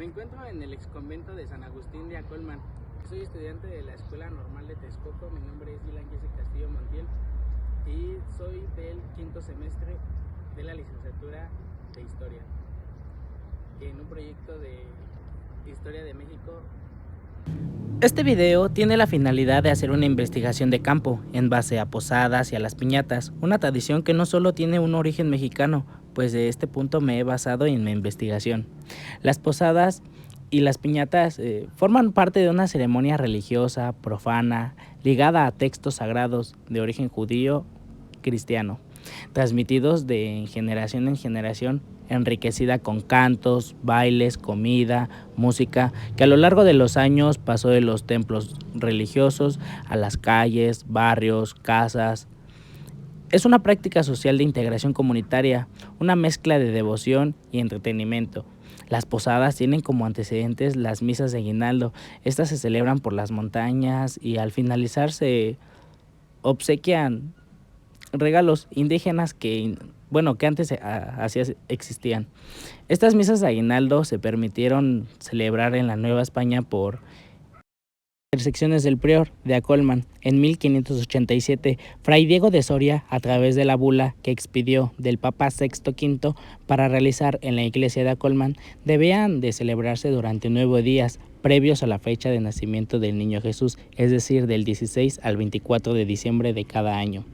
Me encuentro en el exconvento de San Agustín de Acolman. Soy estudiante de la Escuela Normal de Texcoco. Mi nombre es Dylan Jesse Castillo Montiel y soy del quinto semestre de la licenciatura de Historia, en un proyecto de Historia de México. Este video tiene la finalidad de hacer una investigación de campo en base a posadas y a las piñatas, una tradición que no solo tiene un origen mexicano, pues de este punto me he basado en mi investigación. Las posadas y las piñatas forman parte de una ceremonia religiosa, profana, ligada a textos sagrados de origen judío cristiano, transmitidos de generación en generación, enriquecida con cantos, bailes, comida, música, que a lo largo de los años pasó de los templos religiosos a las calles, barrios, casas. Es una práctica social de integración comunitaria, una mezcla de devoción y entretenimiento. Las posadas tienen como antecedentes las misas de aguinaldo. Estas se celebran por las montañas y al finalizar se obsequian regalos indígenas que antes así existían. Estas misas de aguinaldo se permitieron celebrar en la Nueva España por intersecciones del prior de Acolman. En 1587, Fray Diego de Soria, a través de la bula que expidió del Papa Sexto V para realizar en la iglesia de Acolman, debían de celebrarse durante 9 días previos a la fecha de nacimiento del niño Jesús, es decir, del 16 al 24 de diciembre de cada año.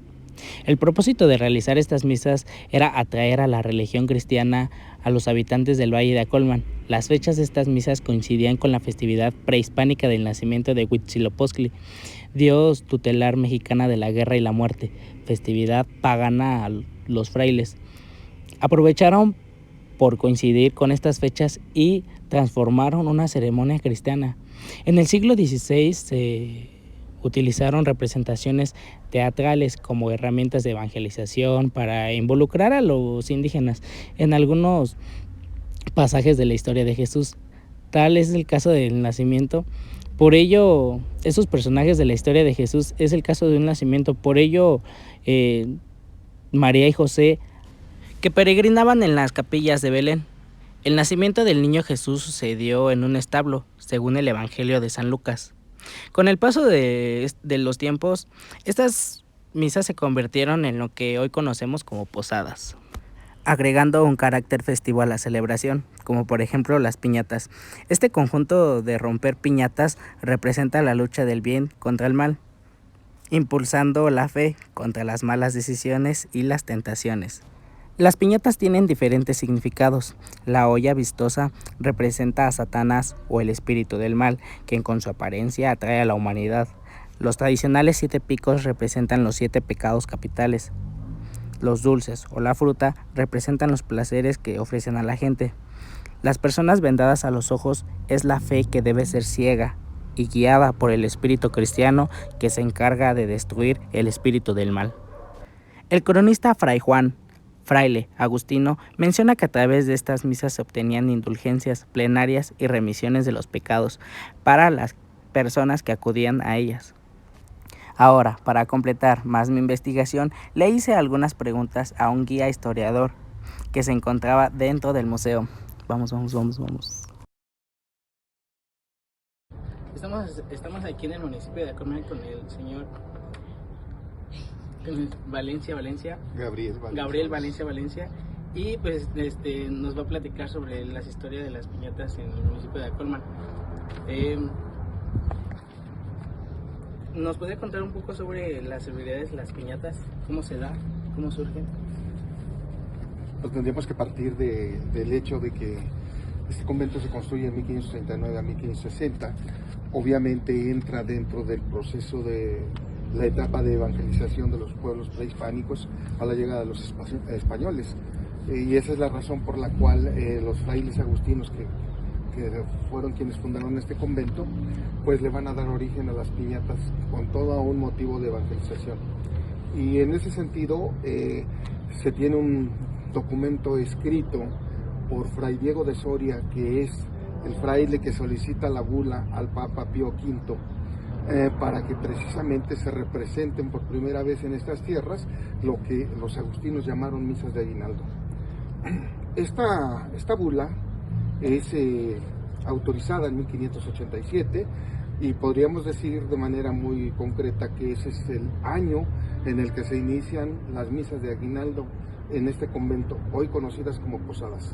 El propósito de realizar estas misas era atraer a la religión cristiana a los habitantes del Valle de Acolman. Las fechas de estas misas coincidían con la festividad prehispánica del nacimiento de Huitzilopochtli, dios tutelar mexicana de la guerra y la muerte, festividad pagana a los frailes. Aprovecharon por coincidir con estas fechas y transformaron una ceremonia cristiana. En el siglo XVI se utilizaron representaciones teatrales como herramientas de evangelización para involucrar a los indígenas en algunos pasajes de la historia de Jesús. Tal es el caso del nacimiento. Por ello, esos personajes de la historia de Jesús es el caso de un nacimiento. Por ello, María y José, que peregrinaban en las capillas de Belén. El nacimiento del niño Jesús sucedió en un establo, según el Evangelio de San Lucas. Con el paso de los tiempos, estas misas se convirtieron en lo que hoy conocemos como posadas, agregando un carácter festivo a la celebración, como por ejemplo las piñatas. Este conjunto de romper piñatas representa la lucha del bien contra el mal, impulsando la fe contra las malas decisiones y las tentaciones. Las piñatas tienen diferentes significados. La olla vistosa representa a Satanás o el espíritu del mal, quien con su apariencia atrae a la humanidad. Los tradicionales 7 picos representan los 7 pecados capitales. Los dulces o la fruta representan los placeres que ofrecen a la gente. Las personas vendadas a los ojos es la fe que debe ser ciega y guiada por el espíritu cristiano que se encarga de destruir el espíritu del mal. El cronista Fray Juan, fraile agustino, menciona que a través de estas misas se obtenían indulgencias plenarias y remisiones de los pecados para las personas que acudían a ellas. Ahora, para completar más mi investigación, le hice algunas preguntas a un guía historiador que se encontraba dentro del museo. Vamos. Estamos aquí en el municipio de Acolman con el señor Gabriel Valencia, y pues nos va a platicar sobre las historias de las piñatas en el municipio de Acolman. ¿Nos puede contar un poco sobre las celebridades de las piñatas? ¿Cómo se da? ¿Cómo surgen? Pues tendríamos que partir del hecho de que este convento se construye en 1539 a 1560. Obviamente entra dentro del proceso de la etapa de evangelización de los pueblos prehispánicos a la llegada de los españoles. Y esa es la razón por la cual los frailes agustinos que fueron quienes fundaron este convento, pues le van a dar origen a las piñatas con todo un motivo de evangelización. Y en ese sentido se tiene un documento escrito por Fray Diego de Soria, que es el fraile que solicita la bula al Papa Pío V, para que precisamente se representen por primera vez en estas tierras lo que los agustinos llamaron misas de aguinaldo. Esta bula es autorizada en 1587, y podríamos decir de manera muy concreta que ese es el año en el que se inician las misas de aguinaldo en este convento, hoy conocidas como posadas.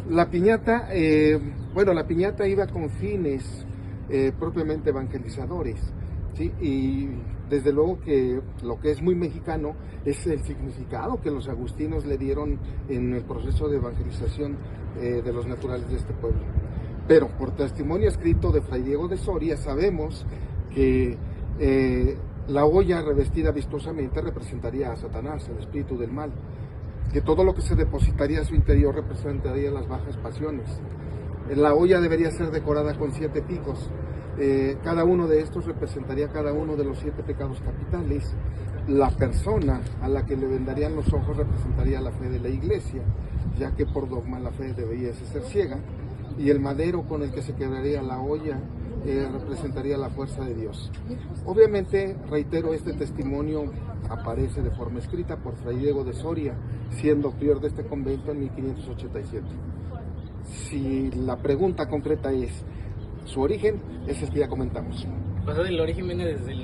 La piñata, la piñata iba con fines propiamente evangelizadores, ¿sí? Y desde luego que lo que es muy mexicano es el significado que los agustinos le dieron en el proceso de evangelización de los naturales de este pueblo. Pero por testimonio escrito de Fray Diego de Soria sabemos que la olla revestida vistosamente representaría a Satanás, el espíritu del mal, que todo lo que se depositaría en su interior representaría las bajas pasiones. La olla debería ser decorada con 7 picos. Cada uno de estos representaría cada uno de los 7 pecados capitales. La persona a la que le vendarían los ojos representaría la fe de la iglesia, ya que por dogma la fe debería ser ciega, y el madero con el que se quebraría la olla representaría la fuerza de Dios. Obviamente, reitero, este testimonio aparece de forma escrita por Fray Diego de Soria, siendo prior de este convento en 1587. Si la pregunta concreta es su origen, es el que ya comentamos. Pues el origen viene desde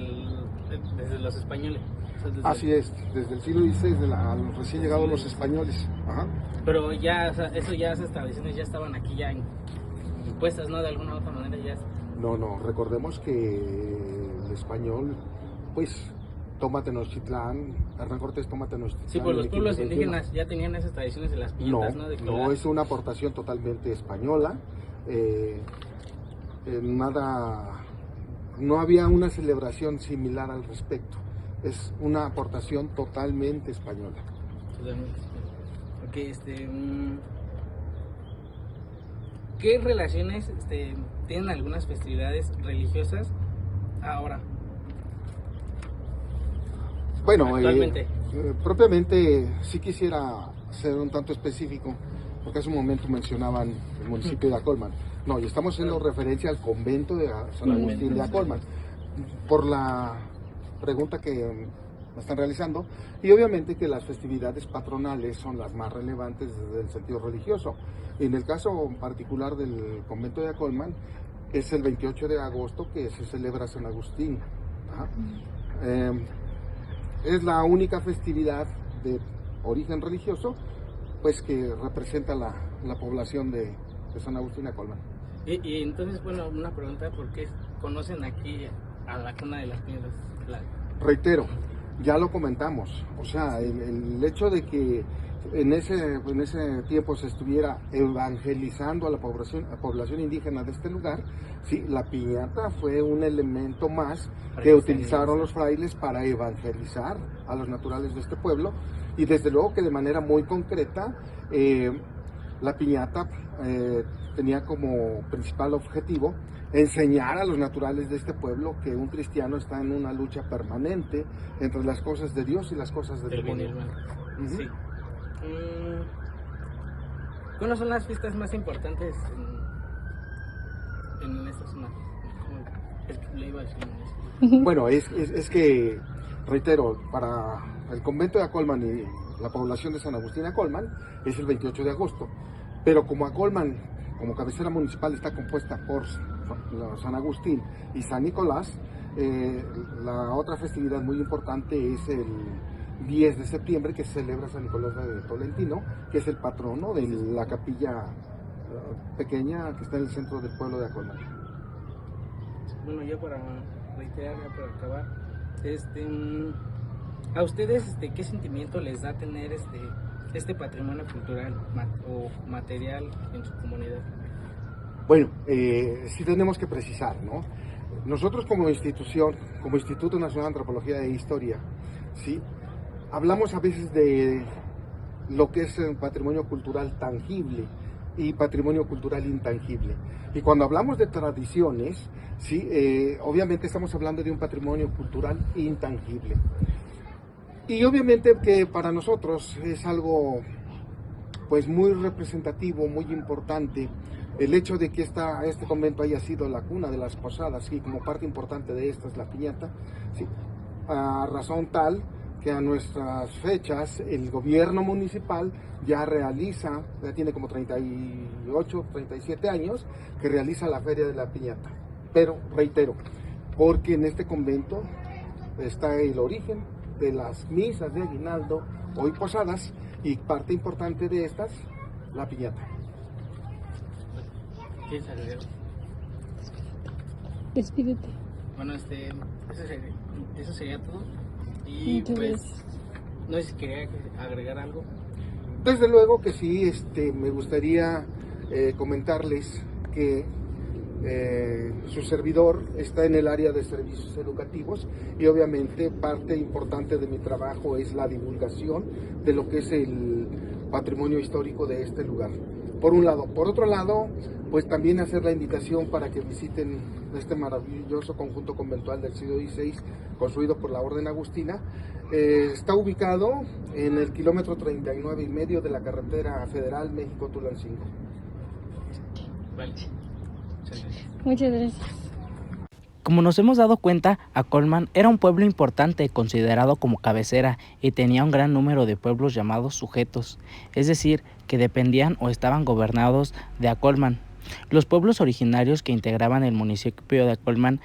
los españoles. O sea, Así es, desde el siglo XVI, a los recién llegados los españoles. Ajá. Pero ya, o sea, eso ya, esas tradiciones ya estaban aquí ya impuestas, ¿no? De alguna u otra manera ya. No, recordemos que el español, pues, toma Tenochtitlán, Hernán Cortés toma Tenochtitlán. Sí, pues los pueblos indígenas ya tenían esas tradiciones de las piñatas, ¿no? No, es una aportación totalmente española. No había una celebración similar al respecto. Es una aportación totalmente española. Totalmente. Ok, ¿qué relaciones tienen algunas festividades religiosas ahora? Bueno, actualmente. Propiamente sí quisiera ser un tanto específico, porque hace un momento mencionaban el municipio de Acolman. No, y estamos haciendo referencia al convento de San Agustín de Acolman, por la pregunta que me están realizando, y obviamente que las festividades patronales son las más relevantes desde el sentido religioso. En el caso particular del convento de Acolman, es el 28 de agosto que se celebra San Agustín. Es la única festividad de origen religioso, pues, que representa la población de San Agustín de Acolman. Y entonces, bueno, una pregunta, ¿por qué conocen aquí a la cuna de las piedras? Reitero, ya lo comentamos, o sea, el hecho de que en ese tiempo se estuviera evangelizando a la población indígena de este lugar, sí, la piñata fue un elemento más que utilizaron los frailes para evangelizar a los naturales de este pueblo, y desde luego que de manera muy concreta la piñata tenía como principal objetivo enseñar a los naturales de este pueblo que un cristiano está en una lucha permanente entre las cosas de Dios y las cosas del demonio. Sí. ¿Cuáles son las fiestas más importantes en esta zona? Bueno, es que, reitero, para el convento de Acolman y la población de San Agustín de Acolman es el 28 de agosto, pero como Acolman, como cabecera municipal, está compuesta por San Agustín y San Nicolás, la otra festividad muy importante es el 10 de septiembre, que se celebra San Nicolás de Tolentino, que es el patrono de la capilla pequeña que está en el centro del pueblo de Acolman. Bueno, ya para reiterar, ya para acabar, ¿a ustedes qué sentimiento les da tener este patrimonio cultural o material en su comunidad? Bueno, sí tenemos que precisar, ¿no? Nosotros como institución, como Instituto Nacional de Antropología e Historia, ¿sí?, hablamos a veces de lo que es el patrimonio cultural tangible y patrimonio cultural intangible. Y cuando hablamos de tradiciones, ¿sí?, obviamente estamos hablando de un patrimonio cultural intangible. Y obviamente que para nosotros es algo, pues, muy representativo, muy importante, el hecho de que este convento haya sido la cuna de las posadas, y como parte importante de esta es la piñata, ¿sí?, a razón tal que a nuestras fechas el gobierno municipal ya tiene como 38, 37 años, que realiza la Feria de la Piñata. Pero, reitero, porque en este convento está el origen de las misas de aguinaldo, hoy posadas, y parte importante de estas, la piñata. ¿Qué es agregar? Despídete. Bueno, eso sería todo. Y Muchas pues, gracias. no sé si quería agregar algo. Desde luego que sí, me gustaría comentarles que su servidor está en el área de servicios educativos y obviamente parte importante de mi trabajo es la divulgación de lo que es el patrimonio histórico de este lugar. Por un lado. Por otro lado, pues también hacer la invitación para que visiten este maravilloso conjunto conventual del siglo XVI, construido por la Orden Agustina. Está ubicado en el kilómetro 39.5 de la carretera federal México-Tulancingo. Vale. Muchas gracias. Muchas gracias. Como nos hemos dado cuenta, Acolman era un pueblo importante considerado como cabecera y tenía un gran número de pueblos llamados sujetos, es decir, que dependían o estaban gobernados de Acolman. Los pueblos originarios que integraban el municipio de Acolman,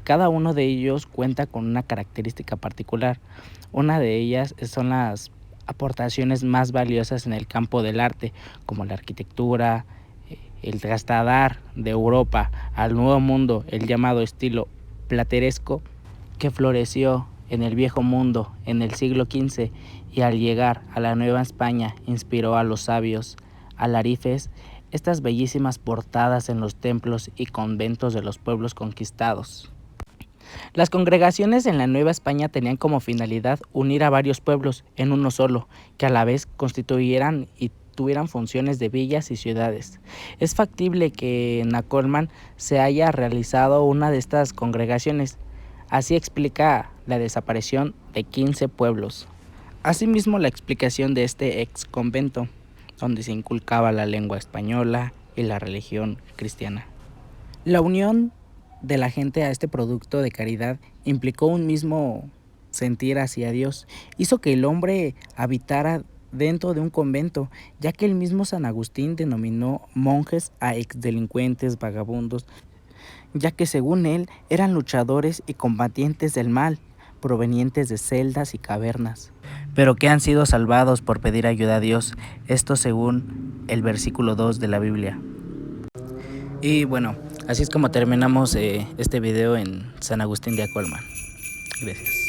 cada uno de ellos cuenta con una característica particular. Una de ellas son las aportaciones más valiosas en el campo del arte, como la arquitectura, el trasladar de Europa al Nuevo Mundo, el llamado estilo plateresco, que floreció en el Viejo Mundo en el siglo XV y al llegar a la Nueva España inspiró a los sabios alarifes estas bellísimas portadas en los templos y conventos de los pueblos conquistados. Las congregaciones en la Nueva España tenían como finalidad unir a varios pueblos en uno solo, que a la vez constituyeran y tuvieran funciones de villas y ciudades. Es factible que en Acolman se haya realizado una de estas congregaciones. Así explica la desaparición de 15 pueblos. Asimismo, la explicación de este ex convento, donde se inculcaba la lengua española y la religión cristiana. La unión de la gente a este producto de caridad implicó un mismo sentir hacia Dios. Hizo que el hombre habitara dentro de un convento, ya que el mismo San Agustín denominó monjes a exdelincuentes, vagabundos, ya que según él eran luchadores y combatientes del mal, provenientes de celdas y cavernas, pero que han sido salvados por pedir ayuda a Dios, esto según el versículo 2 de la Biblia. Y bueno, así es como terminamos este video en San Agustín de Acolman. Gracias.